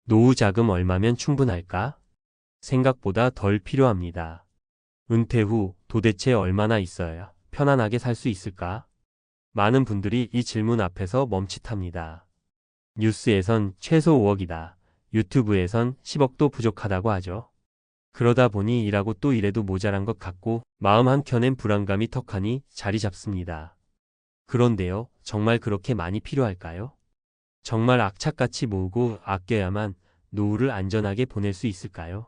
노후 자금 얼마면 충분할까? 생각보다 덜 필요합니다. 은퇴 후 도대체 얼마나 있어야 편안하게 살 수 있을까? 많은 분들이 이 질문 앞에서 멈칫합니다. 뉴스에선 최소 5억이다. 유튜브에선 10억도 부족하다고 하죠. 그러다 보니 일하고 또 일해도 모자란 것 같고 마음 한켠엔 불안감이 턱하니 자리 잡습니다. 그런데요, 정말 그렇게 많이 필요할까요? 정말 악착같이 모으고 아껴야만 노후를 안전하게 보낼 수 있을까요?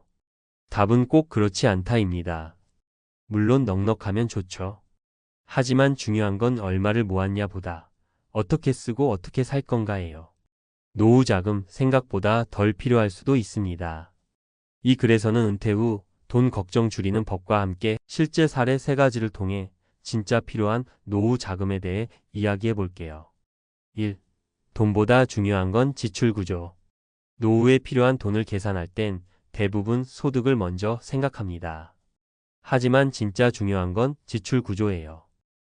답은 꼭 그렇지 않다입니다. 물론 넉넉하면 좋죠. 하지만 중요한 건 얼마를 모았냐 보다 어떻게 쓰고 어떻게 살 건가예요. 노후 자금 생각보다 덜 필요할 수도 있습니다. 이 글에서는 은퇴 후 돈 걱정 줄이는 법과 함께 실제 사례 3가지를 통해 진짜 필요한 노후 자금에 대해 이야기해 볼게요. 1. 돈보다 중요한 건 지출 구조. 노후에 필요한 돈을 계산할 땐 대부분 소득을 먼저 생각합니다. 하지만 진짜 중요한 건 지출 구조예요.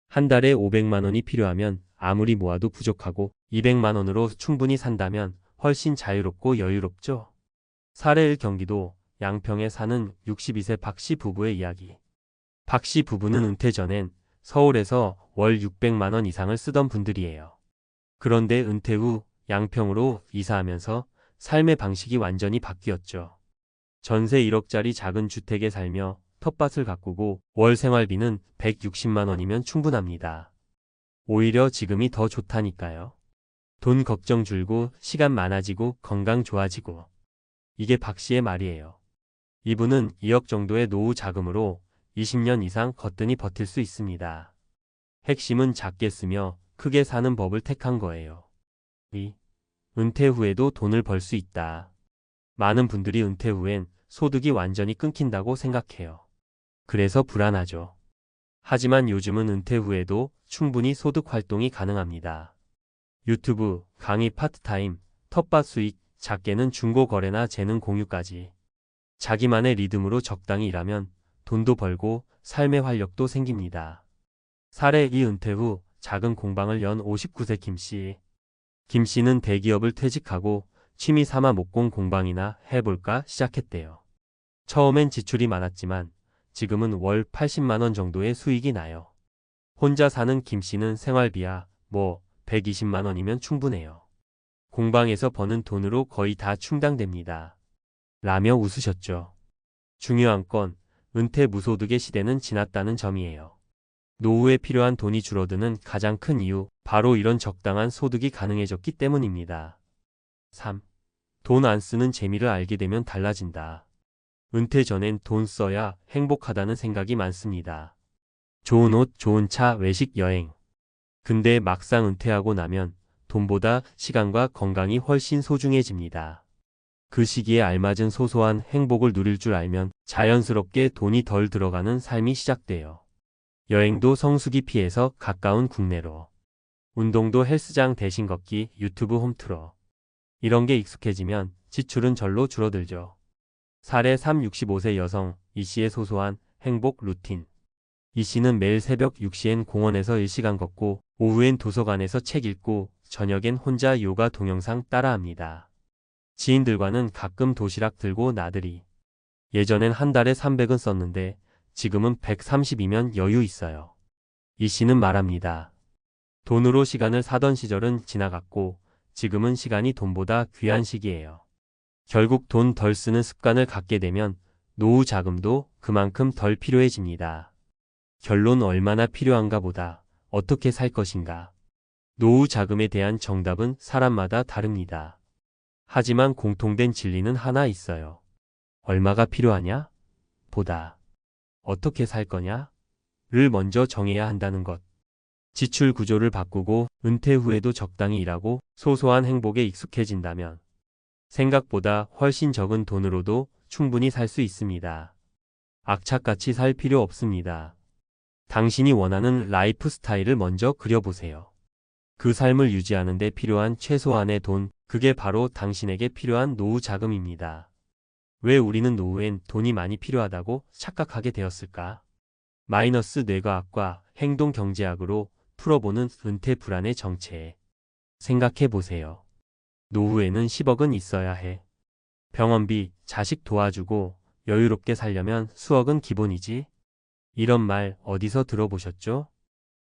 한 달에 500만 원이 필요하면 아무리 모아도 부족하고 200만 원으로 충분히 산다면 훨씬 자유롭고 여유롭죠. 사례 1 경기도 양평에 사는 62세 박 씨 부부의 이야기. 박 씨 부부는 은퇴 전엔 서울에서 월 600만 원 이상을 쓰던 분들이에요. 그런데 은퇴 후 양평으로 이사하면서 삶의 방식이 완전히 바뀌었죠. 전세 1억짜리 작은 주택에 살며 텃밭을 가꾸고 월 생활비는 160만 원이면 충분합니다. 오히려 지금이 더 좋다니까요. 돈 걱정 줄고 시간 많아지고 건강 좋아지고. 이게 박 씨의 말이에요. 이분은 2억 정도의 노후 자금으로 20년 이상 거뜬히 버틸 수 있습니다. 핵심은 작게 쓰며 크게 사는 법을 택한 거예요. 2. 은퇴 후에도 돈을 벌 수 있다. 많은 분들이 은퇴 후엔 소득이 완전히 끊긴다고 생각해요. 그래서 불안하죠. 하지만 요즘은 은퇴 후에도 충분히 소득 활동이 가능합니다. 유튜브, 강의 파트타임, 텃밭 수익, 작게는 중고 거래나 재능 공유까지. 자기만의 리듬으로 적당히 일하면 돈도 벌고 삶의 활력도 생깁니다. 사례 2 은퇴 후 작은 공방을 연 59세 김 씨. 김 씨는 대기업을 퇴직하고 취미 삼아 목공 공방이나 해볼까 시작했대요. 처음엔 지출이 많았지만 지금은 월 80만 원 정도의 수익이 나요. 혼자 사는 김 씨는 생활비야 120만 원이면 충분해요. 공방에서 버는 돈으로 거의 다 충당됩니다. 라며 웃으셨죠. 중요한 건 은퇴 무소득의 시대는 지났다는 점이에요. 노후에 필요한 돈이 줄어드는 가장 큰 이유, 바로 이런 적당한 소득이 가능해졌기 때문입니다. 3. 돈 안 쓰는 재미를 알게 되면 달라진다. 은퇴 전엔 돈 써야 행복하다는 생각이 많습니다. 좋은 옷, 좋은 차, 외식, 여행. 근데 막상 은퇴하고 나면 돈보다 시간과 건강이 훨씬 소중해집니다. 그 시기에 알맞은 소소한 행복을 누릴 줄 알면 자연스럽게 돈이 덜 들어가는 삶이 시작돼요. 여행도 성수기 피해서 가까운 국내로. 운동도 헬스장 대신 걷기, 유튜브 홈트로. 이런 게 익숙해지면 지출은 절로 줄어들죠. 사례 3 65세 여성 이 씨의 소소한 행복 루틴. 이 씨는 매일 새벽 6시엔 공원에서 1시간 걷고 오후엔 도서관에서 책 읽고 저녁엔 혼자 요가 동영상 따라합니다. 지인들과는 가끔 도시락 들고 나들이. 예전엔 한 달에 300은 썼는데 지금은 130이면 여유 있어요. 이 씨는 말합니다. 돈으로 시간을 사던 시절은 지나갔고 지금은 시간이 돈보다 귀한 시기예요. 결국 돈 덜 쓰는 습관을 갖게 되면 노후 자금도 그만큼 덜 필요해집니다. 결론 얼마나 필요한가 보다 어떻게 살 것인가. 노후 자금에 대한 정답은 사람마다 다릅니다. 하지만 공통된 진리는 하나 있어요. 얼마가 필요하냐? 보다 어떻게 살 거냐? 를 먼저 정해야 한다는 것. 지출 구조를 바꾸고 은퇴 후에도 적당히 일하고 소소한 행복에 익숙해진다면 생각보다 훨씬 적은 돈으로도 충분히 살 수 있습니다. 악착같이 살 필요 없습니다. 당신이 원하는 라이프 스타일을 먼저 그려보세요. 그 삶을 유지하는 데 필요한 최소한의 돈, 그게 바로 당신에게 필요한 노후 자금입니다. 왜 우리는 노후엔 돈이 많이 필요하다고 착각하게 되었을까? 마이너스 뇌과학과 행동경제학으로 풀어보는 은퇴 불안의 정체. 생각해 보세요. 노후에는 10억은 있어야 해. 병원비, 자식 도와주고 여유롭게 살려면 수억은 기본이지. 이런 말 어디서 들어보셨죠?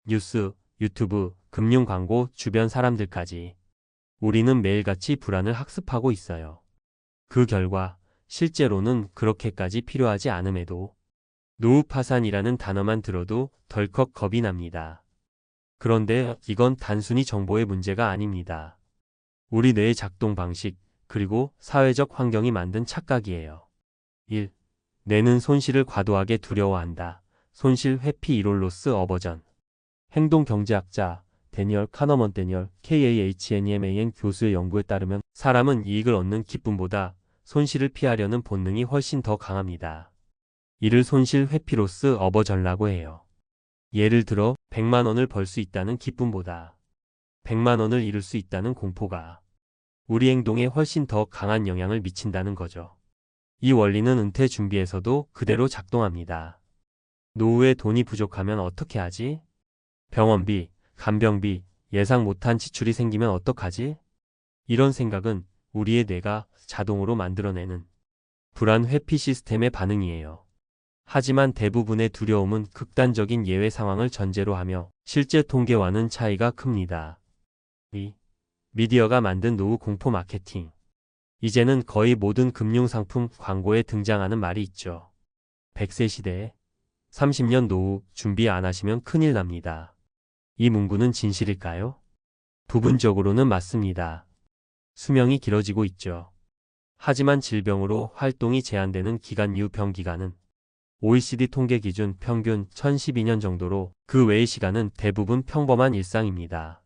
뉴스, 유튜브, 금융 광고, 주변 사람들까지. 우리는 매일같이 불안을 학습하고 있어요. 그 결과 실제로는 그렇게까지 필요하지 않음에도 노후 파산이라는 단어만 들어도 덜컥 겁이 납니다. 그런데 이건 단순히 정보의 문제가 아닙니다. 우리 뇌의 작동 방식, 그리고 사회적 환경이 만든 착각이에요. 1. 뇌는 손실을 과도하게 두려워한다. 손실 회피 이론로스 어버전. 행동경제학자 데니얼 카너먼 데니얼 KAHNEMAN 교수의 연구에 따르면 사람은 이익을 얻는 기쁨보다 손실을 피하려는 본능이 훨씬 더 강합니다. 이를 손실 회피로스 어버전라고 해요. 예를 들어 100만 원을 벌 수 있다는 기쁨보다 100만 원을 잃을 수 있다는 공포가 우리 행동에 훨씬 더 강한 영향을 미친다는 거죠. 이 원리는 은퇴 준비에서도 그대로 작동합니다. 노후에 돈이 부족하면 어떻게 하지? 병원비, 간병비, 예상 못한 지출이 생기면 어떡하지? 이런 생각은 우리의 뇌가 자동으로 만들어내는 불안 회피 시스템의 반응이에요. 하지만 대부분의 두려움은 극단적인 예외 상황을 전제로 하며 실제 통계와는 차이가 큽니다. 2. 미디어가 만든 노후 공포 마케팅. 이제는 거의 모든 금융상품 광고에 등장하는 말이 있죠. 100세 시대에 30년 노후 준비 안 하시면 큰일 납니다. 이 문구는 진실일까요? 부분적으로는 맞습니다. 수명이 길어지고 있죠. 하지만 질병으로 활동이 제한되는 기간 이후 병기간은 OECD 통계 기준 평균 1012년 정도로 그 외의 시간은 대부분 평범한 일상입니다.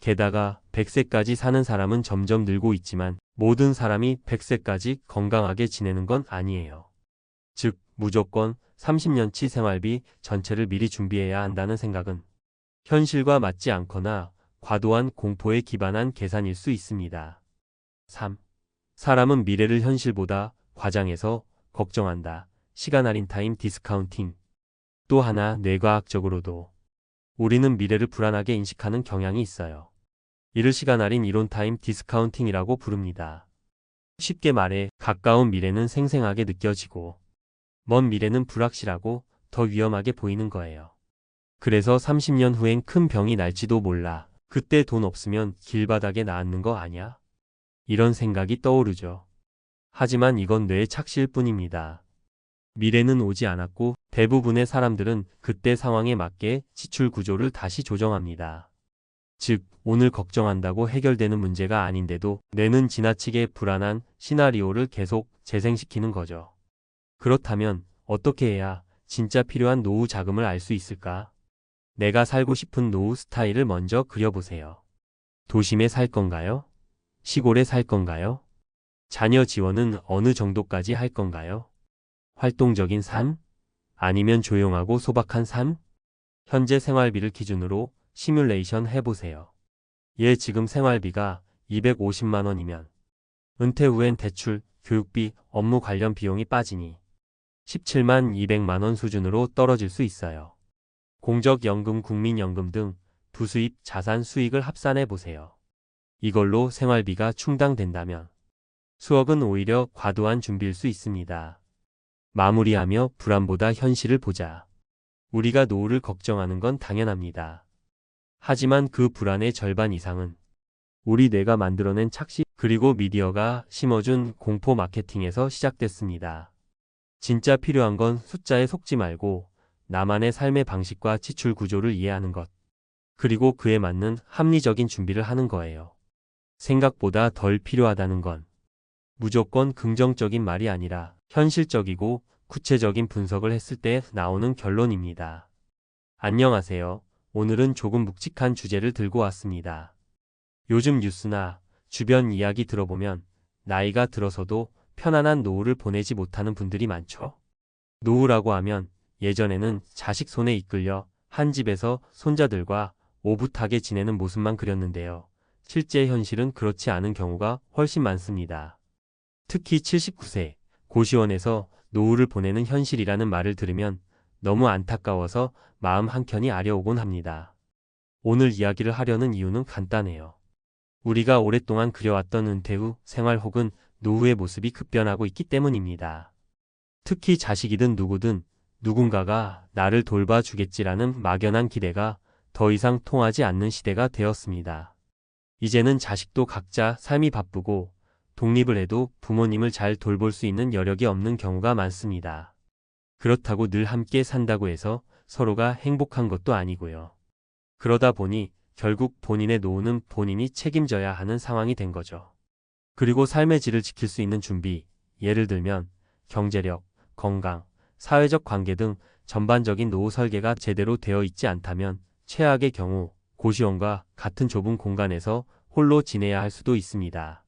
게다가 100세까지 사는 사람은 점점 늘고 있지만 모든 사람이 100세까지 건강하게 지내는 건 아니에요. 즉, 무조건 30년치 생활비 전체를 미리 준비해야 한다는 생각은 현실과 맞지 않거나 과도한 공포에 기반한 계산일 수 있습니다. 3. 사람은 미래를 현실보다 과장해서 걱정한다. 시간 할인 타임 디스카운팅. 또 하나 뇌과학적으로도 우리는 미래를 불안하게 인식하는 경향이 있어요. 이를 시간 할인 이론 타임 디스카운팅이라고 부릅니다. 쉽게 말해 가까운 미래는 생생하게 느껴지고 먼 미래는 불확실하고 더 위험하게 보이는 거예요. 그래서 30년 후엔 큰 병이 날지도 몰라. 그때 돈 없으면 길바닥에 놔앉는 거 아냐? 이런 생각이 떠오르죠. 하지만 이건 뇌의 착시일 뿐입니다. 미래는 오지 않았고 대부분의 사람들은 그때 상황에 맞게 지출 구조를 다시 조정합니다. 즉, 오늘 걱정한다고 해결되는 문제가 아닌데도 뇌는 지나치게 불안한 시나리오를 계속 재생시키는 거죠. 그렇다면 어떻게 해야 진짜 필요한 노후 자금을 알 수 있을까? 내가 살고 싶은 노후 스타일을 먼저 그려보세요. 도심에 살 건가요? 시골에 살 건가요? 자녀 지원은 어느 정도까지 할 건가요? 활동적인 삶? 아니면 조용하고 소박한 삶? 현재 생활비를 기준으로 시뮬레이션 해보세요. 지금 생활비가 250만 원이면 은퇴 후엔 대출, 교육비, 업무 관련 비용이 빠지니 17만 200만 원 수준으로 떨어질 수 있어요. 공적연금, 국민연금 등 부수입, 자산 수익을 합산해 보세요. 이걸로 생활비가 충당된다면 수억은 오히려 과도한 준비일 수 있습니다. 마무리하며 불안보다 현실을 보자. 우리가 노후를 걱정하는 건 당연합니다. 하지만 그 불안의 절반 이상은 우리 뇌가 만들어낸 착시 그리고 미디어가 심어준 공포 마케팅에서 시작됐습니다. 진짜 필요한 건 숫자에 속지 말고 나만의 삶의 방식과 지출 구조를 이해하는 것, 그리고 그에 맞는 합리적인 준비를 하는 거예요. 생각보다 덜 필요하다는 건 무조건 긍정적인 말이 아니라 현실적이고 구체적인 분석을 했을 때 나오는 결론입니다. 안녕하세요. 오늘은 조금 묵직한 주제를 들고 왔습니다. 요즘 뉴스나 주변 이야기 들어보면 나이가 들어서도 편안한 노후를 보내지 못하는 분들이 많죠. 노후라고 하면 예전에는 자식 손에 이끌려 한 집에서 손자들과 오붓하게 지내는 모습만 그렸는데요. 실제 현실은 그렇지 않은 경우가 훨씬 많습니다. 특히 79세 고시원에서 노후를 보내는 현실이라는 말을 들으면 너무 안타까워서 마음 한켠이 아려오곤 합니다. 오늘 이야기를 하려는 이유는 간단해요. 우리가 오랫동안 그려왔던 은퇴 후 생활 혹은 노후의 모습이 급변하고 있기 때문입니다. 특히 자식이든 누구든 누군가가 나를 돌봐주겠지라는 막연한 기대가 더 이상 통하지 않는 시대가 되었습니다. 이제는 자식도 각자 삶이 바쁘고 독립을 해도 부모님을 잘 돌볼 수 있는 여력이 없는 경우가 많습니다. 그렇다고 늘 함께 산다고 해서 서로가 행복한 것도 아니고요. 그러다 보니 결국 본인의 노후는 본인이 책임져야 하는 상황이 된 거죠. 그리고 삶의 질을 지킬 수 있는 준비, 예를 들면 경제력, 건강, 사회적 관계 등 전반적인 노후 설계가 제대로 되어 있지 않다면 최악의 경우 고시원과 같은 좁은 공간에서 홀로 지내야 할 수도 있습니다.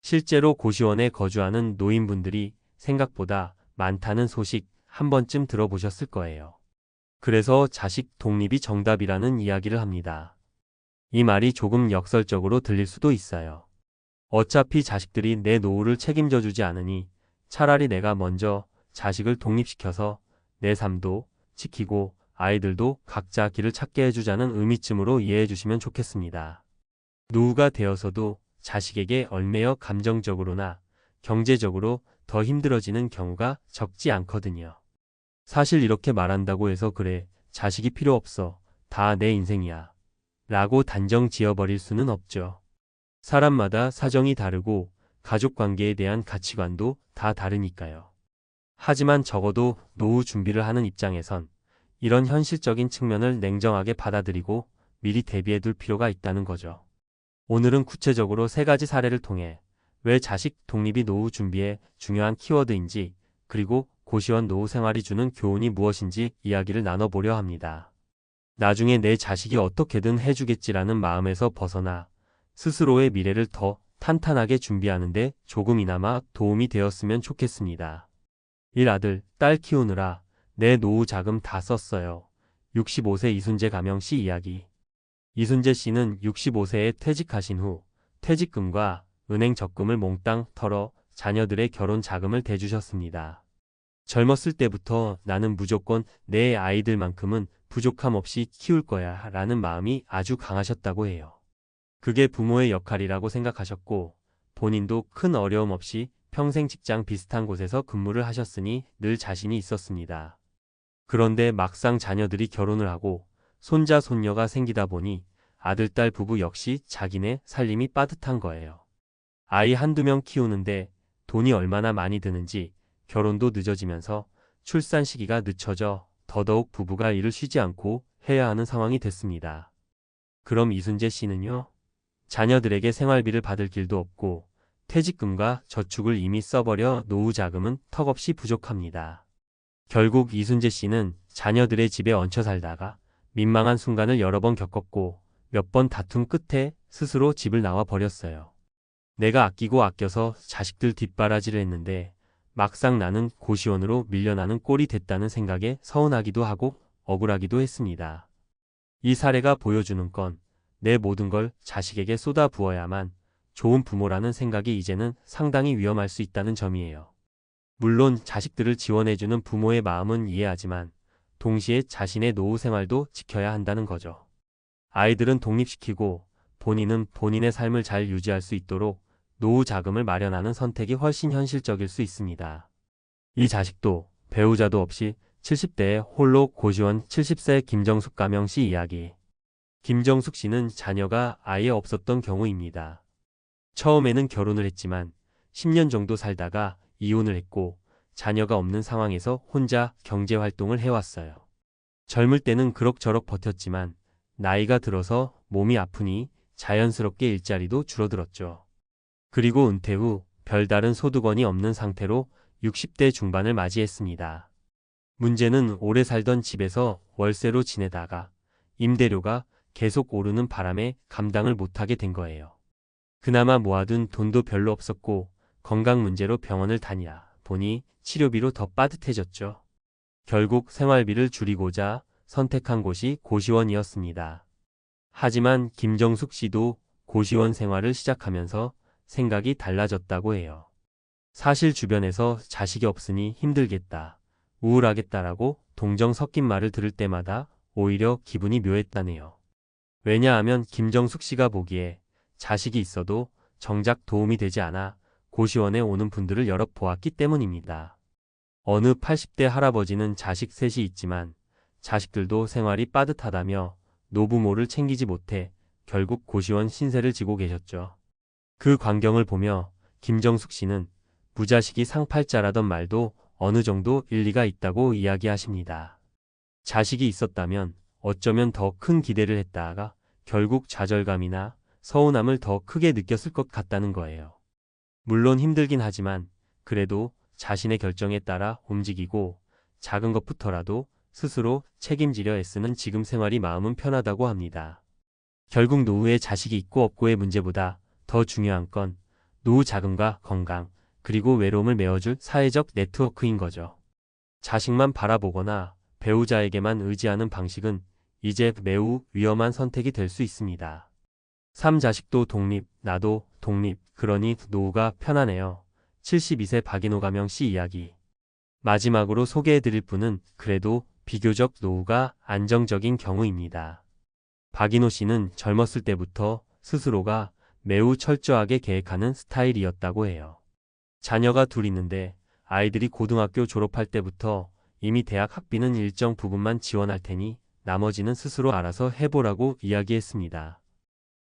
실제로 고시원에 거주하는 노인분들이 생각보다 많다는 소식 한 번쯤 들어보셨을 거예요. 그래서 자식 독립이 정답이라는 이야기를 합니다. 이 말이 조금 역설적으로 들릴 수도 있어요. 어차피 자식들이 내 노후를 책임져 주지 않으니 차라리 내가 먼저 자식을 독립시켜서 내 삶도 지키고 아이들도 각자 길을 찾게 해주자는 의미쯤으로 이해해 주시면 좋겠습니다. 노후가 되어서도 자식에게 얽매여 감정적으로나 경제적으로 더 힘들어지는 경우가 적지 않거든요. 사실 이렇게 말한다고 해서 그래, 자식이 필요 없어, 다 내 인생이야 라고 단정 지어버릴 수는 없죠. 사람마다 사정이 다르고 가족관계에 대한 가치관도 다 다르니까요. 하지만 적어도 노후 준비를 하는 입장에선 이런 현실적인 측면을 냉정하게 받아들이고 미리 대비해둘 필요가 있다는 거죠. 오늘은 구체적으로 3가지 사례를 통해 왜 자식 독립이 노후 준비에 중요한 키워드인지, 그리고 고시원 노후 생활이 주는 교훈이 무엇인지 이야기를 나눠보려 합니다. 나중에 내 자식이 어떻게든 해주겠지라는 마음에서 벗어나 스스로의 미래를 더 탄탄하게 준비하는데 조금이나마 도움이 되었으면 좋겠습니다. 1. 아들, 딸 키우느라 내 노후 자금 다 썼어요. 65세 이순재 가명씨 이야기. 이순재 씨는 65세에 퇴직하신 후 퇴직금과 은행 적금을 몽땅 털어 자녀들의 결혼 자금을 대주셨습니다. 젊었을 때부터 나는 무조건 내 아이들만큼은 부족함 없이 키울 거야 라는 마음이 아주 강하셨다고 해요. 그게 부모의 역할이라고 생각하셨고 본인도 큰 어려움 없이 평생 직장 비슷한 곳에서 근무를 하셨으니 늘 자신이 있었습니다. 그런데 막상 자녀들이 결혼을 하고 손자 손녀가 생기다 보니 아들딸 부부 역시 자기네 살림이 빠듯한 거예요. 아이 한두 명 키우는데 돈이 얼마나 많이 드는지 결혼도 늦어지면서 출산 시기가 늦춰져 더더욱 부부가 일을 쉬지 않고 해야 하는 상황이 됐습니다. 그럼 이순재 씨는요? 자녀들에게 생활비를 받을 길도 없고 퇴직금과 저축을 이미 써버려 노후 자금은 턱없이 부족합니다. 결국 이순재 씨는 자녀들의 집에 얹혀 살다가 민망한 순간을 여러 번 겪었고 몇 번 다툼 끝에 스스로 집을 나와 버렸어요. 내가 아끼고 아껴서 자식들 뒷바라지를 했는데 막상 나는 고시원으로 밀려나는 꼴이 됐다는 생각에 서운하기도 하고 억울하기도 했습니다. 이 사례가 보여주는 건 내 모든 걸 자식에게 쏟아 부어야만 좋은 부모라는 생각이 이제는 상당히 위험할 수 있다는 점이에요. 물론 자식들을 지원해주는 부모의 마음은 이해하지만 동시에 자신의 노후 생활도 지켜야 한다는 거죠. 아이들은 독립시키고 본인은 본인의 삶을 잘 유지할 수 있도록 노후 자금을 마련하는 선택이 훨씬 현실적일 수 있습니다. 이 자식도 배우자도 없이 70대에 홀로 고시원 70세 김정숙 가명씨 이야기. 김정숙 씨는 자녀가 아예 없었던 경우입니다. 처음에는 결혼을 했지만 10년 정도 살다가 이혼을 했고 자녀가 없는 상황에서 혼자 경제활동을 해왔어요. 젊을 때는 그럭저럭 버텼지만 나이가 들어서 몸이 아프니 자연스럽게 일자리도 줄어들었죠. 그리고 은퇴 후 별다른 소득원이 없는 상태로 60대 중반을 맞이했습니다. 문제는 오래 살던 집에서 월세로 지내다가 임대료가 계속 오르는 바람에 감당을 못하게 된 거예요. 그나마 모아둔 돈도 별로 없었고 건강 문제로 병원을 다니다 보니 치료비로 더 빠듯해졌죠. 결국 생활비를 줄이고자 선택한 곳이 고시원이었습니다. 하지만 김정숙 씨도 고시원 생활을 시작하면서 생각이 달라졌다고 해요. 사실 주변에서 자식이 없으니 힘들겠다, 우울하겠다라고 동정 섞인 말을 들을 때마다 오히려 기분이 묘했다네요. 왜냐하면 김정숙 씨가 보기에 자식이 있어도 정작 도움이 되지 않아 고시원에 오는 분들을 여러 보았기 때문입니다. 어느 80대 할아버지는 자식 셋이 있지만 자식들도 생활이 빠듯하다며 노부모를 챙기지 못해 결국 고시원 신세를 지고 계셨죠. 그 광경을 보며 김정숙 씨는 무자식이 상팔자라던 말도 어느 정도 일리가 있다고 이야기하십니다. 자식이 있었다면 어쩌면 더 큰 기대를 했다가 결국 좌절감이나 서운함을 더 크게 느꼈을 것 같다는 거예요. 물론 힘들긴 하지만 그래도 자신의 결정에 따라 움직이고 작은 것부터라도 스스로 책임지려 애쓰는 지금 생활이 마음은 편하다고 합니다. 결국 노후에 자식이 있고 없고의 문제보다 더 중요한 건 노후 자금과 건강, 그리고 외로움을 메워줄 사회적 네트워크인 거죠. 자식만 바라보거나 배우자에게만 의지하는 방식은 이제 매우 위험한 선택이 될 수 있습니다. 3. 자식도 독립, 나도 독립, 그러니 노후가 편하네요. 72세 박인호 가명 씨 이야기. 마지막으로 소개해드릴 분은 그래도 비교적 노후가 안정적인 경우입니다. 박인호 씨는 젊었을 때부터 스스로가 매우 철저하게 계획하는 스타일이었다고 해요. 자녀가 둘 있는데 아이들이 고등학교 졸업할 때부터 이미 대학 학비는 일정 부분만 지원할 테니 나머지는 스스로 알아서 해보라고 이야기했습니다.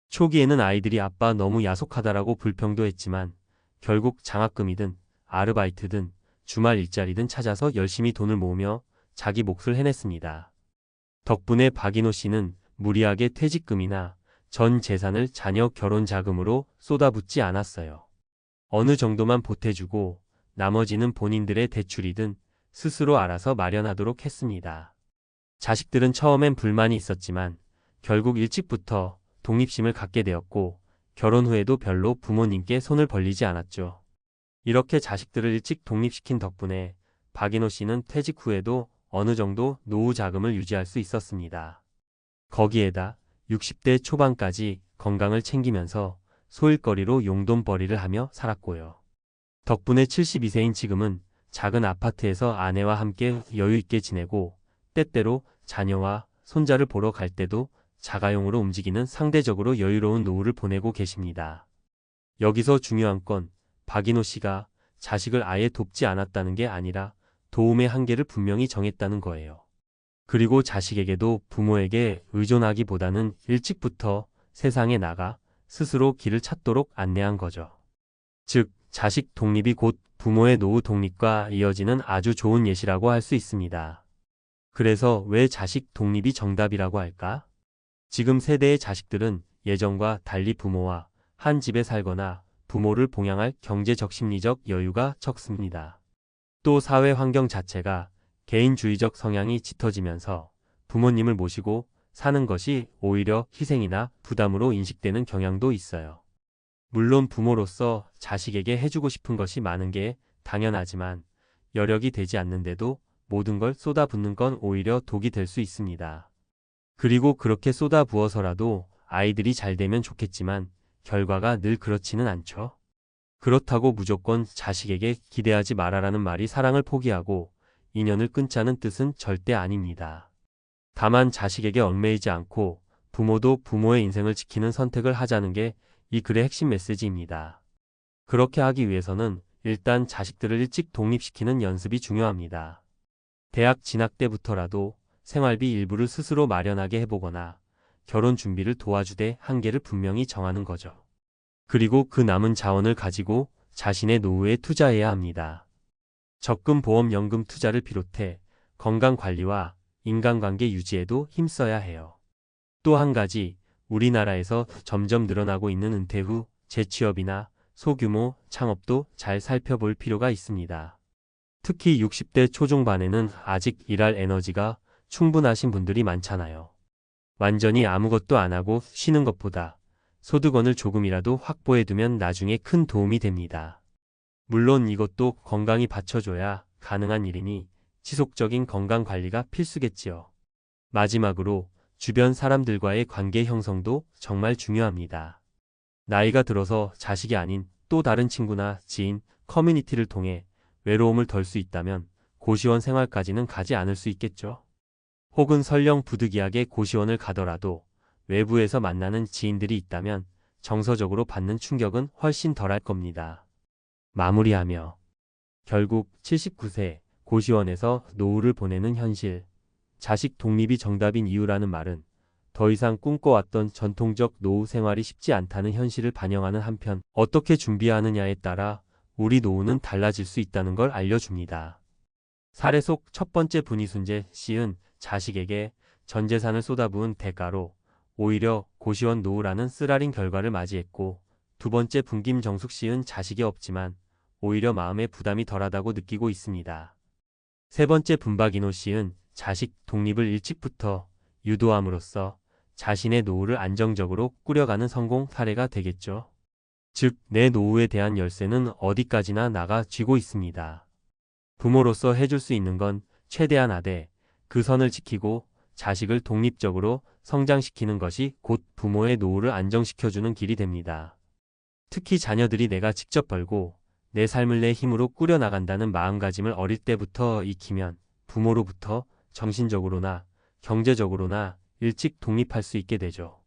초기에는 아이들이 아빠 너무 야속하다라고 불평도 했지만 결국 장학금이든 아르바이트든 주말 일자리든 찾아서 열심히 돈을 모으며 자기 몫을 해냈습니다. 덕분에 박인호 씨는 무리하게 퇴직금이나 전 재산을 자녀 결혼 자금으로 쏟아붓지 않았어요. 어느 정도만 보태주고 나머지는 본인들의 대출이든 스스로 알아서 마련하도록 했습니다. 자식들은 처음엔 불만이 있었지만 결국 일찍부터 독립심을 갖게 되었고 결혼 후에도 별로 부모님께 손을 벌리지 않았죠. 이렇게 자식들을 일찍 독립시킨 덕분에 박인호 씨는 퇴직 후에도 어느 정도 노후 자금을 유지할 수 있었습니다. 거기에다 60대 초반까지 건강을 챙기면서 소일거리로 용돈벌이를 하며 살았고요. 덕분에 72세인 지금은 작은 아파트에서 아내와 함께 여유 있게 지내고 때때로 자녀와 손자를 보러 갈 때도 자가용으로 움직이는 상대적으로 여유로운 노후를 보내고 계십니다. 여기서 중요한 건 박인호 씨가 자식을 아예 돕지 않았다는 게 아니라 도움의 한계를 분명히 정했다는 거예요. 그리고 자식에게도 부모에게 의존하기보다는 일찍부터 세상에 나가 스스로 길을 찾도록 안내한 거죠. 즉, 자식 독립이 곧 부모의 노후 독립과 이어지는 아주 좋은 예시라고 할 수 있습니다. 그래서 왜 자식 독립이 정답이라고 할까? 지금 세대의 자식들은 예전과 달리 부모와 한 집에 살거나 부모를 봉양할 경제적 심리적 여유가 적습니다. 또 사회 환경 자체가 개인주의적 성향이 짙어지면서 부모님을 모시고 사는 것이 오히려 희생이나 부담으로 인식되는 경향도 있어요. 물론 부모로서 자식에게 해주고 싶은 것이 많은 게 당연하지만 여력이 되지 않는데도 모든 걸 쏟아붓는 건 오히려 독이 될 수 있습니다. 그리고 그렇게 쏟아부어서라도 아이들이 잘 되면 좋겠지만 결과가 늘 그렇지는 않죠. 그렇다고 무조건 자식에게 기대하지 말아라는 말이 사랑을 포기하고 인연을 끊자는 뜻은 절대 아닙니다. 다만 자식에게 얽매이지 않고 부모도 부모의 인생을 지키는 선택을 하자는 게 이 글의 핵심 메시지입니다. 그렇게 하기 위해서는 일단 자식들을 일찍 독립시키는 연습이 중요합니다. 대학 진학 때부터라도 생활비 일부를 스스로 마련하게 해보거나 결혼 준비를 도와주되 한계를 분명히 정하는 거죠. 그리고 그 남은 자원을 가지고 자신의 노후에 투자해야 합니다. 적금 보험 연금 투자를 비롯해 건강관리와 인간관계 유지에도 힘써야 해요. 또 한 가지, 우리나라에서 점점 늘어나고 있는 은퇴 후 재취업이나 소규모 창업도 잘 살펴볼 필요가 있습니다. 특히 60대 초중반에는 아직 일할 에너지가 충분하신 분들이 많잖아요. 완전히 아무것도 안 하고 쉬는 것보다 소득원을 조금이라도 확보해두면 나중에 큰 도움이 됩니다. 물론 이것도 건강이 받쳐줘야 가능한 일이니 지속적인 건강관리가 필수겠지요. 마지막으로 주변 사람들과의 관계 형성도 정말 중요합니다. 나이가 들어서 자식이 아닌 또 다른 친구나 지인, 커뮤니티를 통해 외로움을 덜 수 있다면 고시원 생활까지는 가지 않을 수 있겠죠. 혹은 설령 부득이하게 고시원을 가더라도 외부에서 만나는 지인들이 있다면 정서적으로 받는 충격은 훨씬 덜할 겁니다. 마무리하며 결국 79세 고시원에서 노후를 보내는 현실. 자식 독립이 정답인 이유라는 말은 더 이상 꿈꿔왔던 전통적 노후 생활이 쉽지 않다는 현실을 반영하는 한편, 어떻게 준비하느냐에 따라 우리 노후는 달라질 수 있다는 걸 알려줍니다. 사례 속 첫 번째 분이순재 씨은 자식에게 전 재산을 쏟아부은 대가로 오히려 고시원 노후라는 쓰라린 결과를 맞이했고, 두 번째 분 김정숙 씨은 자식이 없지만 오히려 마음의 부담이 덜하다고 느끼고 있습니다. 세 번째 분 박인호 씨은 자식 독립을 일찍부터 유도함으로써 자신의 노후를 안정적으로 꾸려가는 성공 사례가 되겠죠. 즉, 내 노후에 대한 열쇠는 어디까지나 나가 쥐고 있습니다. 부모로서 해줄 수 있는 건 최대한 하되 그 선을 지키고 자식을 독립적으로 성장시키는 것이 곧 부모의 노후를 안정시켜주는 길이 됩니다. 특히 자녀들이 내가 직접 벌고 내 삶을 내 힘으로 꾸려나간다는 마음가짐을 어릴 때부터 익히면 부모로부터 정신적으로나 경제적으로나 일찍 독립할 수 있게 되죠.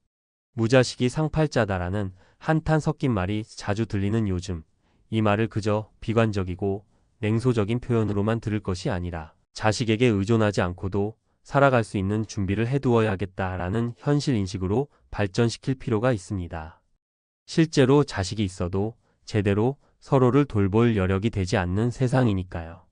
무자식이 상팔자다라는 한탄 섞인 말이 자주 들리는 요즘, 이 말을 그저 비관적이고 냉소적인 표현으로만 들을 것이 아니라 자식에게 의존하지 않고도 살아갈 수 있는 준비를 해두어야겠다라는 현실 인식으로 발전시킬 필요가 있습니다. 실제로 자식이 있어도 제대로 서로를 돌볼 여력이 되지 않는 세상이니까요.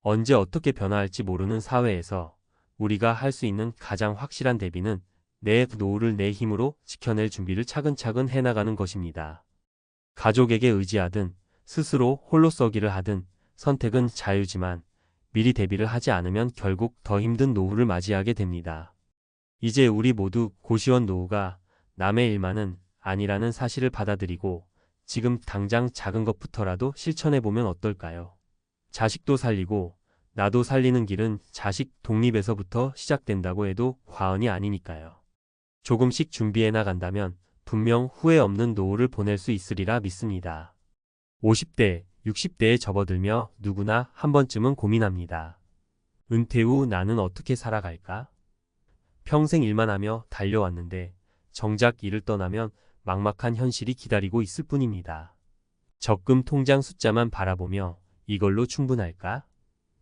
언제 어떻게 변화할지 모르는 사회에서 우리가 할 수 있는 가장 확실한 대비는 내 노후를 내 힘으로 지켜낼 준비를 차근차근 해나가는 것입니다. 가족에게 의지하든 스스로 홀로 쏘기를 하든 선택은 자유지만 미리 대비를 하지 않으면 결국 더 힘든 노후를 맞이하게 됩니다. 이제 우리 모두 고시원 노후가 남의 일만은 아니라는 사실을 받아들이고 지금 당장 작은 것부터라도 실천해보면 어떨까요? 자식도 살리고 나도 살리는 길은 자식 독립에서부터 시작된다고 해도 과언이 아니니까요. 조금씩 준비해 나간다면 분명 후회 없는 노후를 보낼 수 있으리라 믿습니다. 50대, 60대에 접어들며 누구나 한 번쯤은 고민합니다. 은퇴 후 나는 어떻게 살아갈까? 평생 일만 하며 달려왔는데 정작 일을 떠나면 막막한 현실이 기다리고 있을 뿐입니다. 적금 통장 숫자만 바라보며 이걸로 충분할까?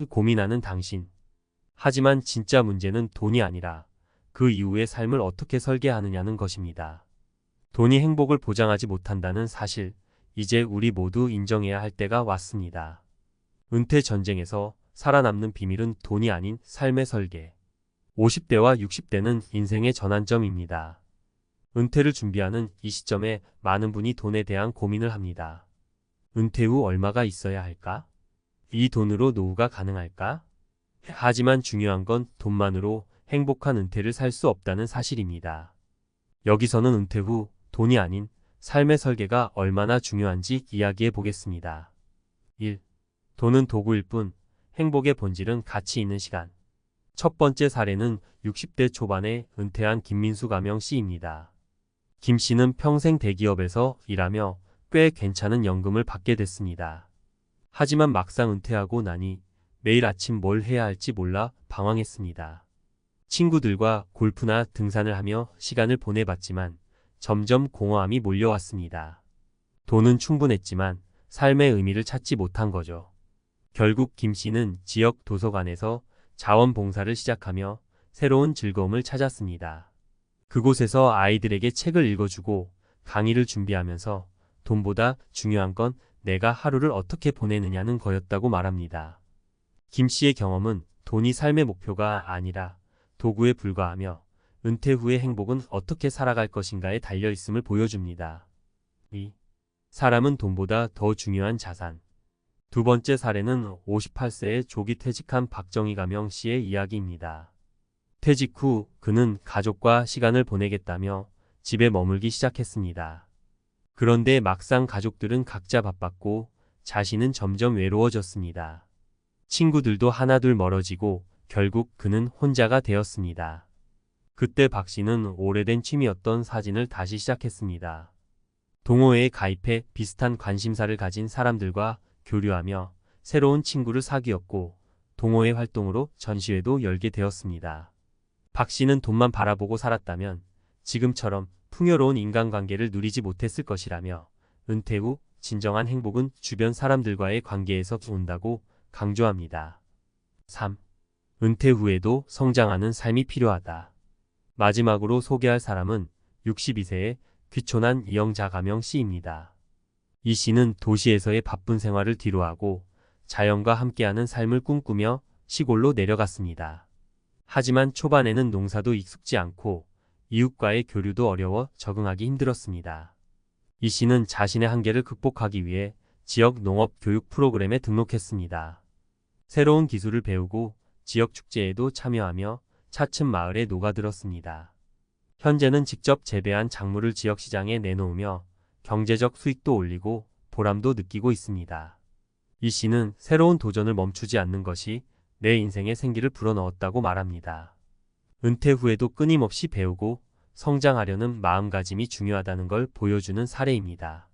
고민하는 당신. 하지만 진짜 문제는 돈이 아니라 그 이후의 삶을 어떻게 설계하느냐는 것입니다. 돈이 행복을 보장하지 못한다는 사실, 이제 우리 모두 인정해야 할 때가 왔습니다. 은퇴 전쟁에서 살아남는 비밀은 돈이 아닌 삶의 설계. 50대와 60대는 인생의 전환점입니다. 은퇴를 준비하는 이 시점에 많은 분이 돈에 대한 고민을 합니다. 은퇴 후 얼마가 있어야 할까? 이 돈으로 노후가 가능할까? 하지만 중요한 건 돈만으로 행복한 은퇴를 살 수 없다는 사실입니다. 여기서는 은퇴 후 돈이 아닌 삶의 설계가 얼마나 중요한지 이야기해 보겠습니다. 1. 돈은 도구일 뿐 행복의 본질은 가치 있는 시간. 첫 번째 사례는 60대 초반에 은퇴한 김민수 가명 씨입니다. 김 씨는 평생 대기업에서 일하며 꽤 괜찮은 연금을 받게 됐습니다. 하지만 막상 은퇴하고 나니 매일 아침 뭘 해야 할지 몰라 방황했습니다. 친구들과 골프나 등산을 하며 시간을 보내봤지만 점점 공허함이 몰려왔습니다. 돈은 충분했지만 삶의 의미를 찾지 못한 거죠. 결국 김 씨는 지역 도서관에서 자원봉사를 시작하며 새로운 즐거움을 찾았습니다. 그곳에서 아이들에게 책을 읽어주고 강의를 준비하면서 돈보다 중요한 건 내가 하루를 어떻게 보내느냐는 거였다고 말합니다. 김 씨의 경험은 돈이 삶의 목표가 아니라 도구에 불과하며 은퇴 후의 행복은 어떻게 살아갈 것인가에 달려있음을 보여줍니다. 2. 사람은 돈보다 더 중요한 자산. 두 번째 사례는 58세에 조기 퇴직한 박정희 가명 씨의 이야기입니다. 퇴직 후 그는 가족과 시간을 보내겠다며 집에 머물기 시작했습니다. 그런데 막상 가족들은 각자 바빴고 자신은 점점 외로워졌습니다. 친구들도 하나둘 멀어지고 결국 그는 혼자가 되었습니다. 그때 박 씨는 오래된 취미였던 사진을 다시 시작했습니다. 동호회에 가입해 비슷한 관심사를 가진 사람들과 교류하며 새로운 친구를 사귀었고 동호회 활동으로 전시회도 열게 되었습니다. 박 씨는 돈만 바라보고 살았다면 지금처럼 풍요로운 인간관계를 누리지 못했을 것이라며 은퇴 후 진정한 행복은 주변 사람들과의 관계에서 온다고 강조합니다. 3. 은퇴 후에도 성장하는 삶이 필요하다. 마지막으로 소개할 사람은 62세의 귀촌한 이영자 가명 씨입니다. 이 씨는 도시에서의 바쁜 생활을 뒤로하고 자연과 함께하는 삶을 꿈꾸며 시골로 내려갔습니다. 하지만 초반에는 농사도 익숙지 않고 이웃과의 교류도 어려워 적응하기 힘들었습니다. 이 씨는 자신의 한계를 극복하기 위해 지역 농업 교육 프로그램에 등록했습니다. 새로운 기술을 배우고 지역 축제에도 참여하며 차츰 마을에 녹아들었습니다. 현재는 직접 재배한 작물을 지역 시장에 내놓으며 경제적 수익도 올리고 보람도 느끼고 있습니다. 이 씨는 새로운 도전을 멈추지 않는 것이 내 인생에 생기를 불어넣었다고 말합니다. 은퇴 후에도 끊임없이 배우고 성장하려는 마음가짐이 중요하다는 걸 보여주는 사례입니다.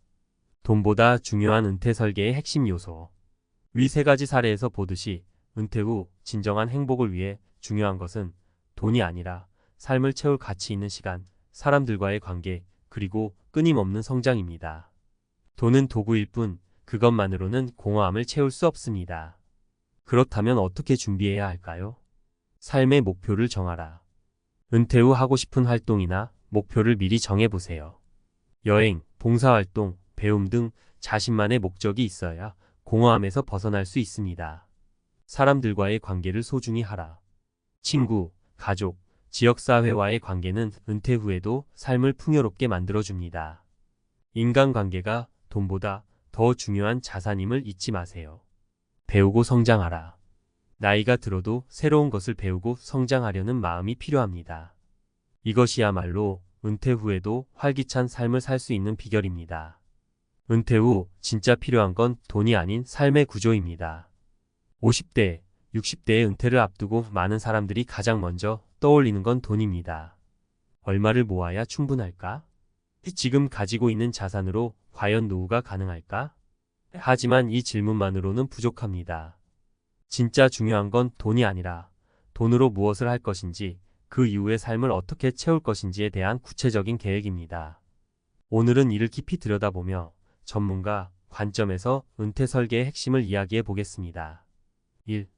돈보다 중요한 은퇴 설계의 핵심 요소. 위 세 가지 사례에서 보듯이 은퇴 후 진정한 행복을 위해 중요한 것은 돈이 아니라 삶을 채울 가치 있는 시간, 사람들과의 관계, 그리고 끊임없는 성장입니다. 돈은 도구일 뿐 그것만으로는 공허함을 채울 수 없습니다. 그렇다면 어떻게 준비해야 할까요? 삶의 목표를 정하라. 은퇴 후 하고 싶은 활동이나 목표를 미리 정해보세요. 여행, 봉사활동, 배움 등 자신만의 목적이 있어야 공허함에서 벗어날 수 있습니다. 사람들과의 관계를 소중히 하라. 친구, 가족, 지역사회와의 관계는 은퇴 후에도 삶을 풍요롭게 만들어줍니다. 인간관계가 돈보다 더 중요한 자산임을 잊지 마세요. 배우고 성장하라. 나이가 들어도 새로운 것을 배우고 성장하려는 마음이 필요합니다. 이것이야말로 은퇴 후에도 활기찬 삶을 살 수 있는 비결입니다. 은퇴 후 진짜 필요한 건 돈이 아닌 삶의 구조입니다. 50대, 60대의 은퇴를 앞두고 많은 사람들이 가장 먼저 떠올리는 건 돈입니다. 얼마를 모아야 충분할까? 지금 가지고 있는 자산으로 과연 노후가 가능할까? 하지만 이 질문만으로는 부족합니다. 진짜 중요한 건 돈이 아니라 돈으로 무엇을 할 것인지, 그 이후의 삶을 어떻게 채울 것인지에 대한 구체적인 계획입니다. 오늘은 이를 깊이 들여다보며 전문가 관점에서 은퇴 설계의 핵심을 이야기해 보겠습니다. 1.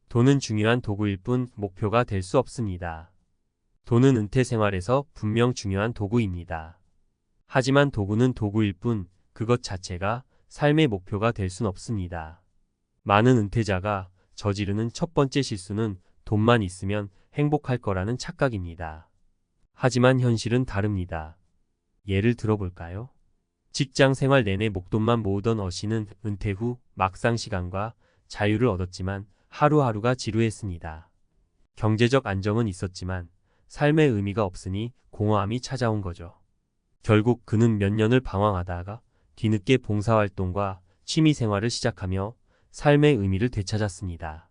돈은 중요한 도구일 뿐 목표가 될 수 없습니다. 돈은 은퇴 생활에서 분명 중요한 도구입니다. 하지만 도구는 도구일 뿐 그것 자체가 삶의 목표가 될 순 없습니다. 많은 은퇴자가 저지르는 첫 번째 실수는 돈만 있으면 행복할 거라는 착각입니다. 하지만 현실은 다릅니다. 예를 들어볼까요? 직장 생활 내내 목돈만 모으던 어씨는 은퇴 후 막상 시간과 자유를 얻었지만 하루하루가 지루했습니다. 경제적 안정은 있었지만 삶의 의미가 없으니 공허함이 찾아온 거죠. 결국 그는 몇 년을 방황하다가 뒤늦게 봉사활동과 취미생활을 시작하며 삶의 의미를 되찾았습니다.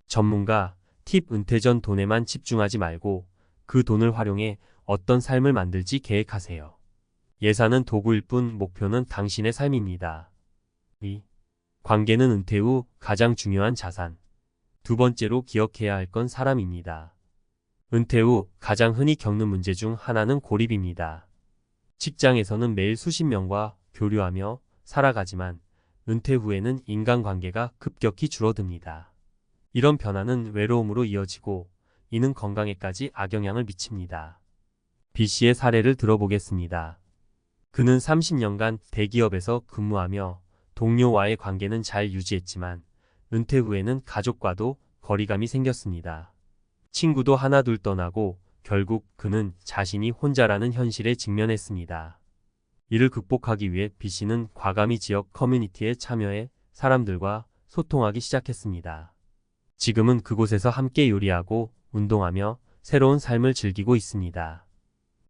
전문가 팁: 은퇴 전 돈에만 집중하지 말고 그 돈을 활용해 어떤 삶을 만들지 계획하세요. 예산은 도구일 뿐 목표는 당신의 삶입니다. 2. 관계는 은퇴 후 가장 중요한 자산. 두 번째로 기억해야 할 건 사람입니다. 은퇴 후 가장 흔히 겪는 문제 중 하나는 고립입니다. 직장에서는 매일 수십 명과 교류하며 살아가지만 은퇴 후에는 인간관계가 급격히 줄어듭니다. 이런 변화는 외로움으로 이어지고 이는 건강에까지 악영향을 미칩니다. B씨의 사례를 들어보겠습니다. 그는 30년간 대기업에서 근무하며 동료와의 관계는 잘 유지했지만 은퇴 후에는 가족과도 거리감이 생겼습니다. 친구도 하나둘 떠나고 결국 그는 자신이 혼자라는 현실에 직면했습니다. 이를 극복하기 위해 B씨는 과감히 지역 커뮤니티에 참여해 사람들과 소통하기 시작했습니다. 지금은 그곳에서 함께 요리하고 운동하며 새로운 삶을 즐기고 있습니다.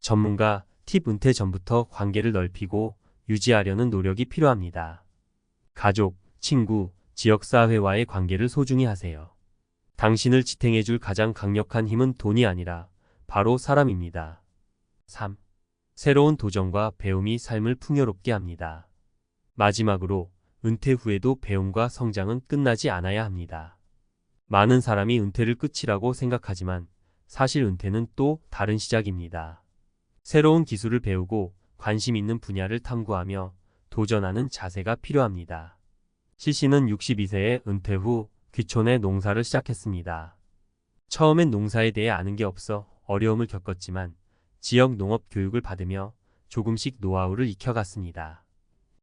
전문가 팁: 은퇴 전부터 관계를 넓히고 유지하려는 노력이 필요합니다. 가족, 친구, 지역사회와의 관계를 소중히 하세요. 당신을 지탱해줄 가장 강력한 힘은 돈이 아니라 바로 사람입니다. 3. 새로운 도전과 배움이 삶을 풍요롭게 합니다. 마지막으로 은퇴 후에도 배움과 성장은 끝나지 않아야 합니다. 많은 사람이 은퇴를 끝이라고 생각하지만 사실 은퇴는 또 다른 시작입니다. 새로운 기술을 배우고 관심 있는 분야를 탐구하며 도전하는 자세가 필요합니다. C씨는 62세에 은퇴 후 귀촌에 농사를 시작했습니다. 처음엔 농사에 대해 아는 게 없어 어려움을 겪었지만 지역 농업 교육을 받으며 조금씩 노하우를 익혀갔습니다.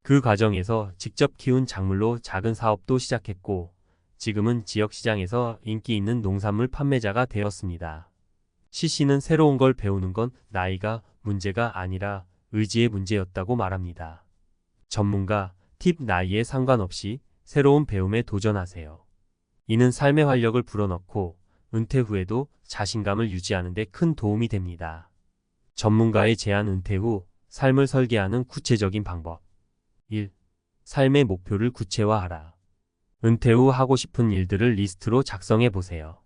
그 과정에서 직접 키운 작물로 작은 사업도 시작했고 지금은 지역 시장에서 인기 있는 농산물 판매자가 되었습니다. C씨는 새로운 걸 배우는 건 나이가 문제가 아니라 의지의 문제였다고 말합니다. 전문가, 팁 나이에 상관없이 새로운 배움에 도전하세요. 이는 삶의 활력을 불어넣고 은퇴 후에도 자신감을 유지하는 데 큰 도움이 됩니다. 전문가의 제안 은퇴 후 삶을 설계하는 구체적인 방법. 1. 삶의 목표를 구체화하라. 은퇴 후 하고 싶은 일들을 리스트로 작성해 보세요.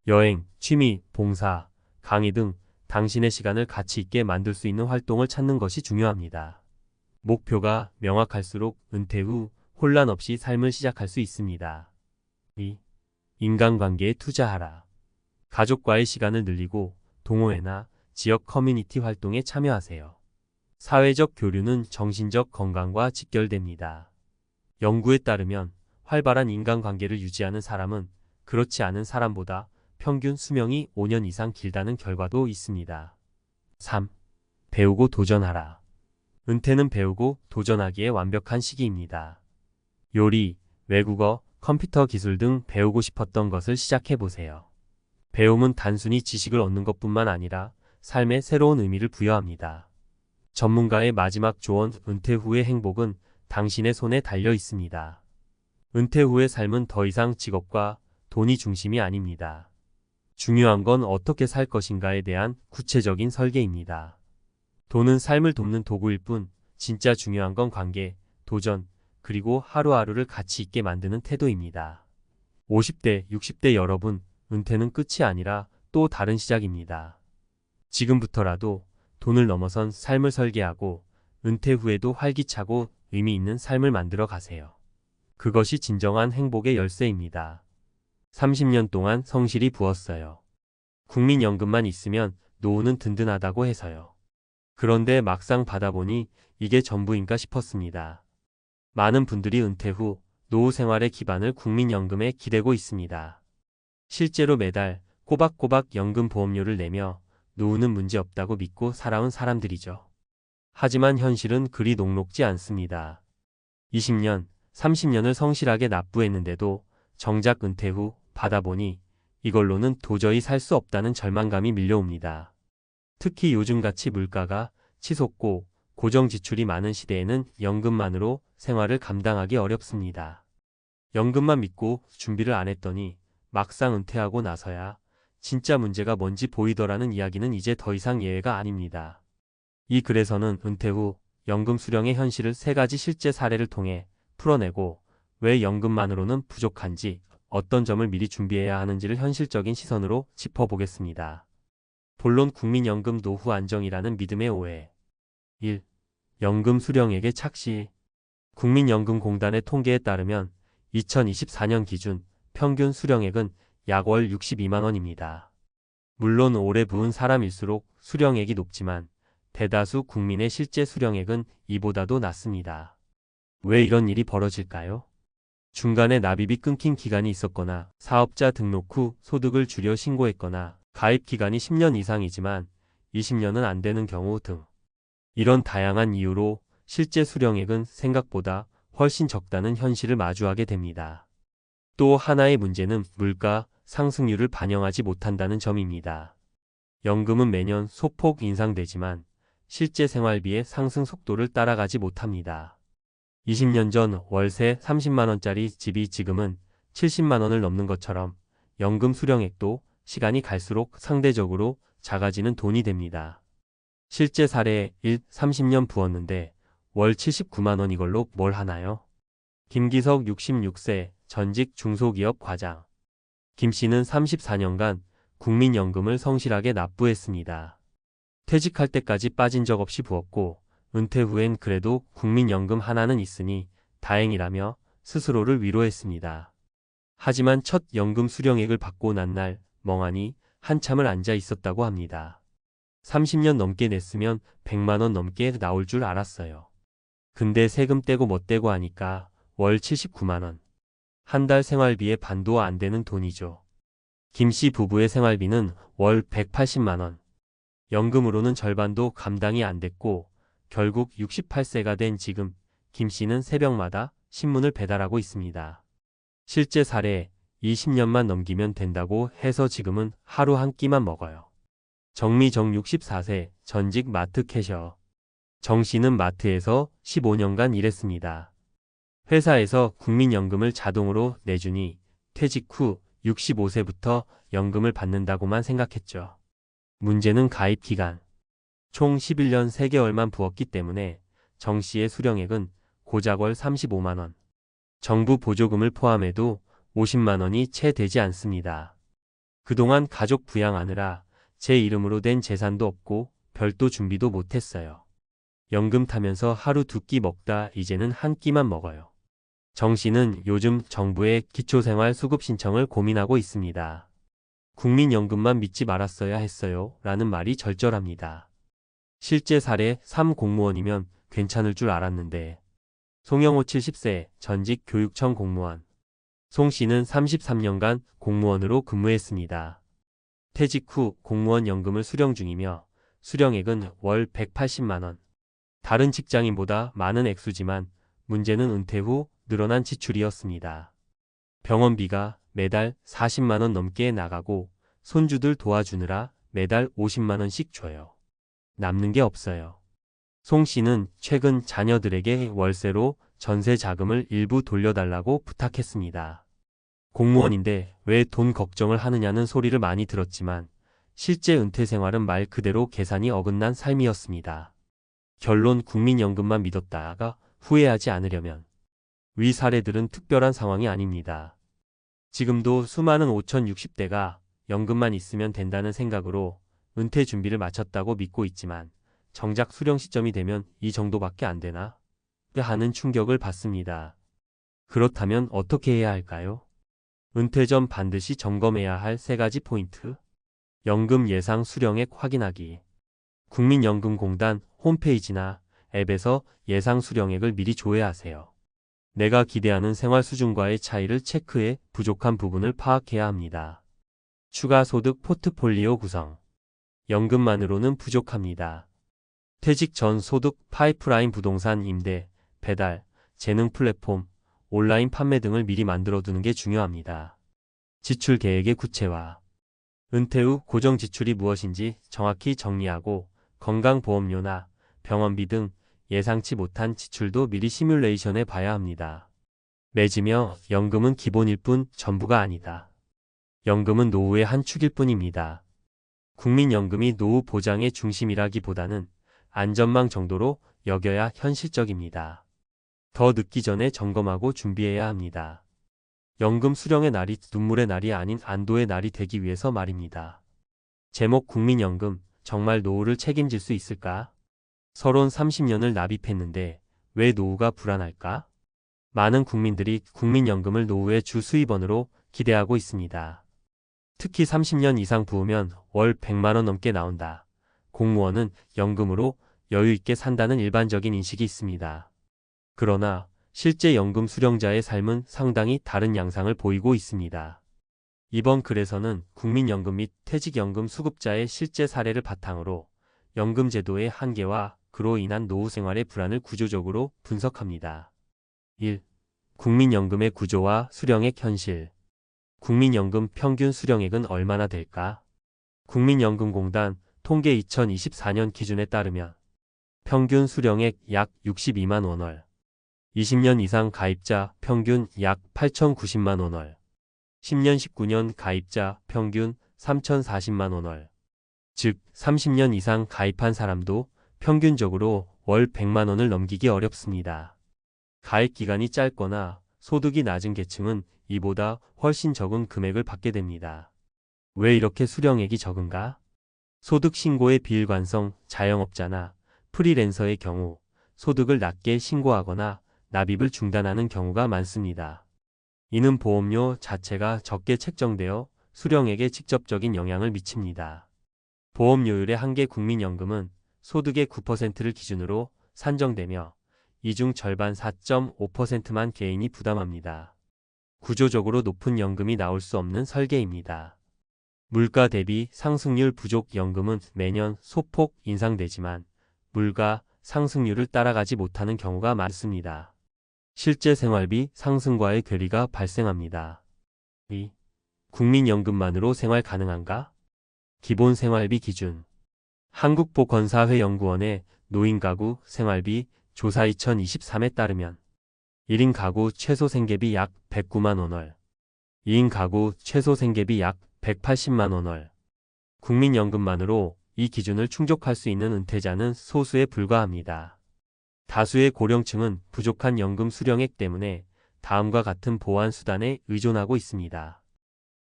여행, 취미, 봉사, 강의 등 당신의 시간을 가치 있게 만들 수 있는 활동을 찾는 것이 중요합니다. 목표가 명확할수록 은퇴 후 혼란 없이 삶을 시작할 수 있습니다. 2. 인간관계에 투자하라. 가족과의 시간을 늘리고 동호회나 지역 커뮤니티 활동에 참여하세요. 사회적 교류는 정신적 건강과 직결됩니다. 연구에 따르면 활발한 인간관계를 유지하는 사람은 그렇지 않은 사람보다 평균 수명이 5년 이상 길다는 결과도 있습니다. 3. 배우고 도전하라. 은퇴는 배우고 도전하기에 완벽한 시기입니다. 요리, 외국어, 컴퓨터 기술 등 배우고 싶었던 것을 시작해보세요. 배움은 단순히 지식을 얻는 것뿐만 아니라 삶에 새로운 의미를 부여합니다. 전문가의 마지막 조언, 은퇴 후의 행복은 당신의 손에 달려 있습니다. 은퇴 후의 삶은 더 이상 직업과 돈이 중심이 아닙니다. 중요한 건 어떻게 살 것인가에 대한 구체적인 설계입니다. 돈은 삶을 돕는 도구일 뿐 진짜 중요한 건 관계, 도전, 그리고 하루하루를 가치 있게 만드는 태도입니다. 50대, 60대 여러분, 은퇴는 끝이 아니라 또 다른 시작입니다. 지금부터라도 돈을 넘어선 삶을 설계하고 은퇴 후에도 활기차고 의미 있는 삶을 만들어 가세요. 그것이 진정한 행복의 열쇠입니다. 30년 동안 성실히 부었어요. 국민연금만 있으면 노후는 든든하다고 해서요. 그런데 막상 받아보니 이게 전부인가 싶었습니다. 많은 분들이 은퇴 후 노후 생활의 기반을 국민연금에 기대고 있습니다. 실제로 매달 꼬박꼬박 연금 보험료를 내며 노후는 문제없다고 믿고 살아온 사람들이죠. 하지만 현실은 그리 녹록지 않습니다. 20년, 30년을 성실하게 납부했는데도 정작 은퇴 후 받아보니 이걸로는 도저히 살 수 없다는 절망감이 밀려옵니다. 특히 요즘같이 물가가 치솟고 고정 지출이 많은 시대에는 연금만으로 생활을 감당하기 어렵습니다. 연금만 믿고 준비를 안 했더니 막상 은퇴하고 나서야 진짜 문제가 뭔지 보이더라는 이야기는 이제 더 이상 예외가 아닙니다. 이 글에서는 은퇴 후 연금 수령의 현실을 3가지 실제 사례를 통해 풀어내고 왜 연금만으로는 부족한지 어떤 점을 미리 준비해야 하는지를 현실적인 시선으로 짚어보겠습니다. 본론 국민연금 노후 안정이라는 믿음의 오해. 1. 연금 수령액의 착시. 국민연금공단의 통계에 따르면 2024년 기준 평균 수령액은 약 월 62만 원입니다. 물론 오래 부은 사람일수록 수령액이 높지만 대다수 국민의 실제 수령액은 이보다도 낮습니다. 왜 이런 일이 벌어질까요? 중간에 납입이 끊긴 기간이 있었거나 사업자 등록 후 소득을 줄여 신고했거나 가입 기간이 10년 이상이지만 20년은 안 되는 경우 등 이런 다양한 이유로 실제 수령액은 생각보다 훨씬 적다는 현실을 마주하게 됩니다. 또 하나의 문제는 물가 상승률을 반영하지 못한다는 점입니다. 연금은 매년 소폭 인상되지만 실제 생활비의 상승 속도를 따라가지 못합니다. 20년 전 월세 30만 원짜리 집이 지금은 70만 원을 넘는 것처럼 연금 수령액도 시간이 갈수록 상대적으로 작아지는 돈이 됩니다. 실제 사례에 30년 부었는데 월 79만 원 이걸로 뭘 하나요? 김기석 66세 전직 중소기업 과장. 김 씨는 34년간 국민연금을 성실하게 납부했습니다. 퇴직할 때까지 빠진 적 없이 부었고 은퇴 후엔 그래도 국민연금 하나는 있으니 다행이라며 스스로를 위로했습니다. 하지만 첫 연금 수령액을 받고 난 날 멍하니 한참을 앉아 있었다고 합니다. 30년 넘게 냈으면 100만 원 넘게 나올 줄 알았어요. 근데 세금 떼고 뭐 떼고 하니까 월 79만 원. 한 달 생활비에 반도 안 되는 돈이죠. 김 씨 부부의 생활비는 월 180만 원. 연금으로는 절반도 감당이 안 됐고 결국 68세가 된 지금 김 씨는 새벽마다 신문을 배달하고 있습니다. 실제 사례 20년만 넘기면 된다고 해서 지금은 하루 한 끼만 먹어요. 정미정 64세 전직 마트 캐셔. 정 씨는 마트에서 15년간 일했습니다. 회사에서 국민연금을 자동으로 내주니 퇴직 후 65세부터 연금을 받는다고만 생각했죠. 문제는 가입 기간. 총 11년 3개월만 부었기 때문에 정 씨의 수령액은 고작 월 35만 원. 정부 보조금을 포함해도 50만 원이 채 되지 않습니다. 그동안 가족 부양하느라 제 이름으로 된 재산도 없고 별도 준비도 못했어요. 연금 타면서 하루 2끼 먹다 이제는 한 끼만 먹어요. 정 씨는 요즘 정부의 기초생활 수급 신청을 고민하고 있습니다. 국민연금만 믿지 말았어야 했어요 라는 말이 절절합니다. 실제 사례 3 공무원이면 괜찮을 줄 알았는데 송영호 70세 전직 교육청 공무원. 송 씨는 33년간 공무원으로 근무했습니다. 퇴직 후 공무원 연금을 수령 중이며 수령액은 월 180만 원. 다른 직장인보다 많은 액수지만 문제는 은퇴 후 늘어난 지출이었습니다. 병원비가 매달 40만 원 넘게 나가고 손주들 도와주느라 매달 50만 원씩 줘요. 남는 게 없어요. 송 씨는 최근 자녀들에게 월세로 전세 자금을 일부 돌려달라고 부탁했습니다. 공무원인데 왜 돈 걱정을 하느냐는 소리를 많이 들었지만 실제 은퇴 생활은 말 그대로 계산이 어긋난 삶이었습니다. 결론 국민연금만 믿었다가 후회하지 않으려면 위 사례들은 특별한 상황이 아닙니다. 지금도 수많은 5060대가 연금만 있으면 된다는 생각으로 은퇴 준비를 마쳤다고 믿고 있지만 정작 수령 시점이 되면 이 정도밖에 안 되나? 하는 충격을 받습니다. 그렇다면 어떻게 해야 할까요? 은퇴 전 반드시 점검해야 할 3가지 포인트. 연금 예상 수령액 확인하기. 국민연금공단 홈페이지나 앱에서 예상 수령액을 미리 조회하세요. 내가 기대하는 생활 수준과의 차이를 체크해 부족한 부분을 파악해야 합니다. 추가 소득 포트폴리오 구성. 연금만으로는 부족합니다. 퇴직 전 소득 파이프라인 부동산 임대, 배달, 재능 플랫폼, 온라인 판매 등을 미리 만들어두는 게 중요합니다. 지출 계획의 구체화. 은퇴 후 고정 지출이 무엇인지 정확히 정리하고 건강보험료나 병원비 등 예상치 못한 지출도 미리 시뮬레이션해 봐야 합니다. 매지며 연금은 기본일 뿐 전부가 아니다. 연금은 노후의 한 축일 뿐입니다. 국민연금이 노후 보장의 중심이라기보다는 안전망 정도로 여겨야 현실적입니다. 더 늦기 전에 점검하고 준비해야 합니다. 연금 수령의 날이 눈물의 날이 아닌 안도의 날이 되기 위해서 말입니다. 제목 국민연금, 정말 노후를 책임질 수 있을까? 서론 30년을 납입했는데 왜 노후가 불안할까? 많은 국민들이 국민연금을 노후의 주 수입원으로 기대하고 있습니다. 특히 30년 이상 부으면 월 100만 원 넘게 나온다. 공무원은 연금으로 여유 있게 산다는 일반적인 인식이 있습니다. 그러나 실제 연금 수령자의 삶은 상당히 다른 양상을 보이고 있습니다. 이번 글에서는 국민연금 및 퇴직연금 수급자의 실제 사례를 바탕으로 연금 제도의 한계와 그로 인한 노후 생활의 불안을 구조적으로 분석합니다. 1. 국민연금의 구조와 수령액 현실. 국민연금 평균 수령액은 얼마나 될까? 국민연금공단 통계 2024년 기준에 따르면 평균 수령액 약 62만 원월, 20년 이상 가입자 평균 약 8,090만 원월, 10년 19년 가입자 평균 3,040만 원월, 즉 30년 이상 가입한 사람도 평균적으로 월 100만 원을 넘기기 어렵습니다. 가입 기간이 짧거나 소득이 낮은 계층은 이보다 훨씬 적은 금액을 받게 됩니다. 왜 이렇게 수령액이 적은가? 소득 신고의 비일관성, 자영업자나 프리랜서의 경우 소득을 낮게 신고하거나 납입을 중단하는 경우가 많습니다. 이는 보험료 자체가 적게 책정되어 수령액에 직접적인 영향을 미칩니다. 보험료율의 한계 국민연금은 소득의 9%를 기준으로 산정되며 이 중 절반 4.5%만 개인이 부담합니다. 구조적으로 높은 연금이 나올 수 없는 설계입니다. 물가 대비 상승률 부족 연금은 매년 소폭 인상되지만 물가 상승률을 따라가지 못하는 경우가 많습니다. 실제 생활비 상승과의 괴리가 발생합니다. 2. 국민연금만으로 생활 가능한가? 기본 생활비 기준. 한국보건사회연구원의 노인가구 생활비 조사 2023에 따르면 1인 가구 최소 생계비 약 109만 원월, 2인 가구 최소 생계비 약 180만 원월. 국민연금만으로 이 기준을 충족할 수 있는 은퇴자는 소수에 불과합니다. 다수의 고령층은 부족한 연금 수령액 때문에 다음과 같은 보완 수단에 의존하고 있습니다.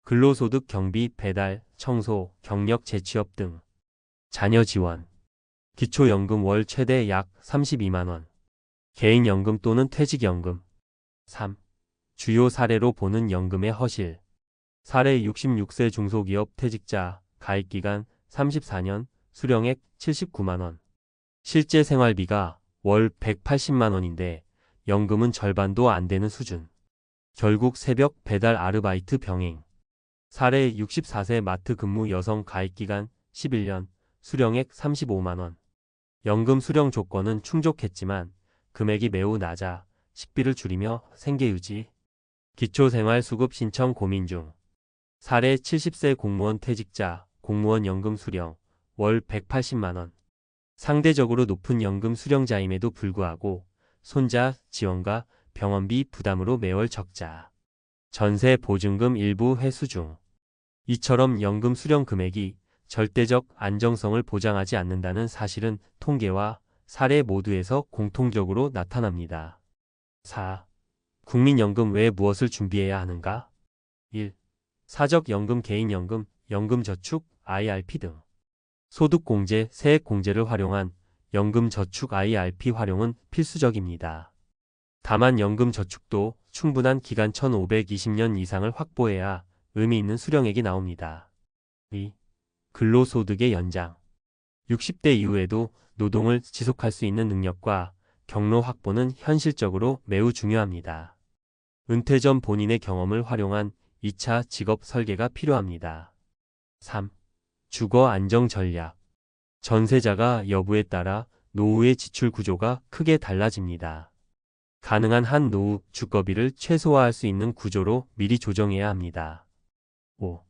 근로소득 경비, 배달, 청소, 경력 재취업 등. 자녀 지원. 기초연금 월 최대 약 32만 원. 개인연금 또는 퇴직연금. 3. 주요 사례로 보는 연금의 허실. 사례 66세 중소기업 퇴직자, 가입기간 34년, 수령액 79만 원. 실제 생활비가 월 180만 원인데 연금은 절반도 안 되는 수준. 결국 새벽 배달 아르바이트 병행. 사례 64세 마트 근무 여성 가입기간 11년, 수령액 35만 원. 연금 수령 조건은 충족했지만 금액이 매우 낮아 식비를 줄이며 생계 유지. 기초생활수급 신청 고민 중. 사례 70세 공무원 퇴직자, 공무원 연금 수령, 월 180만 원. 상대적으로 높은 연금 수령자임에도 불구하고 손자 지원과 병원비 부담으로 매월 적자. 전세 보증금 일부 회수 중. 이처럼 연금 수령 금액이 절대적 안정성을 보장하지 않는다는 사실은 통계와 사례 모두에서 공통적으로 나타납니다. 4. 국민연금 외에 무엇을 준비해야 하는가? 1. 사적연금, 개인연금, 연금저축, IRP 등. 소득공제, 세액공제를 활용한 연금저축 IRP 활용은 필수적입니다. 다만 연금저축도 충분한 기간 1520년 이상을 확보해야 의미 있는 수령액이 나옵니다. 2. 근로소득의 연장. 60대 이후에도 노동을 지속할 수 있는 능력과 경로 확보는 현실적으로 매우 중요합니다. 은퇴 전 본인의 경험을 활용한 2차 직업 설계가 필요합니다. 3. 주거 안정 전략. 전세자가 여부에 따라 노후의 지출 구조가 크게 달라집니다. 가능한 한 노후 주거비를 최소화할 수 있는 구조로 미리 조정해야 합니다. 5.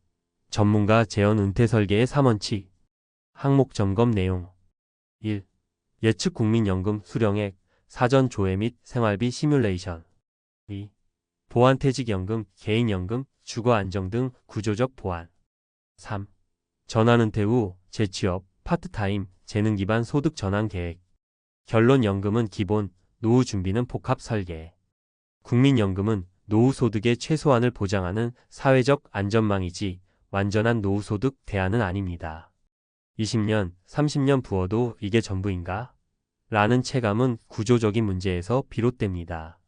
전문가 재원 은퇴 설계의 3원칙. 항목 점검 내용. 1. 예측 국민연금 수령액, 사전 조회 및 생활비 시뮬레이션. 2. 보완퇴직연금, 개인연금, 주거안정 등 구조적 보완. 3. 전환은퇴 후 재취업, 파트타임, 재능 기반 소득 전환 계획. 결론 연금은 기본, 노후 준비는 복합 설계. 국민연금은 노후 소득의 최소한을 보장하는 사회적 안전망이지 완전한 노후 소득 대안은 아닙니다. 20년, 30년 부어도 이게 전부인가? 라는 체감은 구조적인 문제에서 비롯됩니다.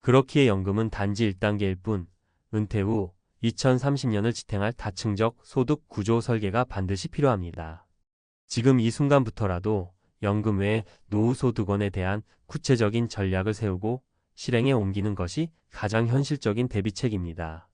그렇기에 연금은 단지 1단계일 뿐, 은퇴 후 2030년을 지탱할 다층적 소득 구조 설계가 반드시 필요합니다. 지금 이 순간부터라도 연금 외 노후소득원에 대한 구체적인 전략을 세우고 실행에 옮기는 것이 가장 현실적인 대비책입니다.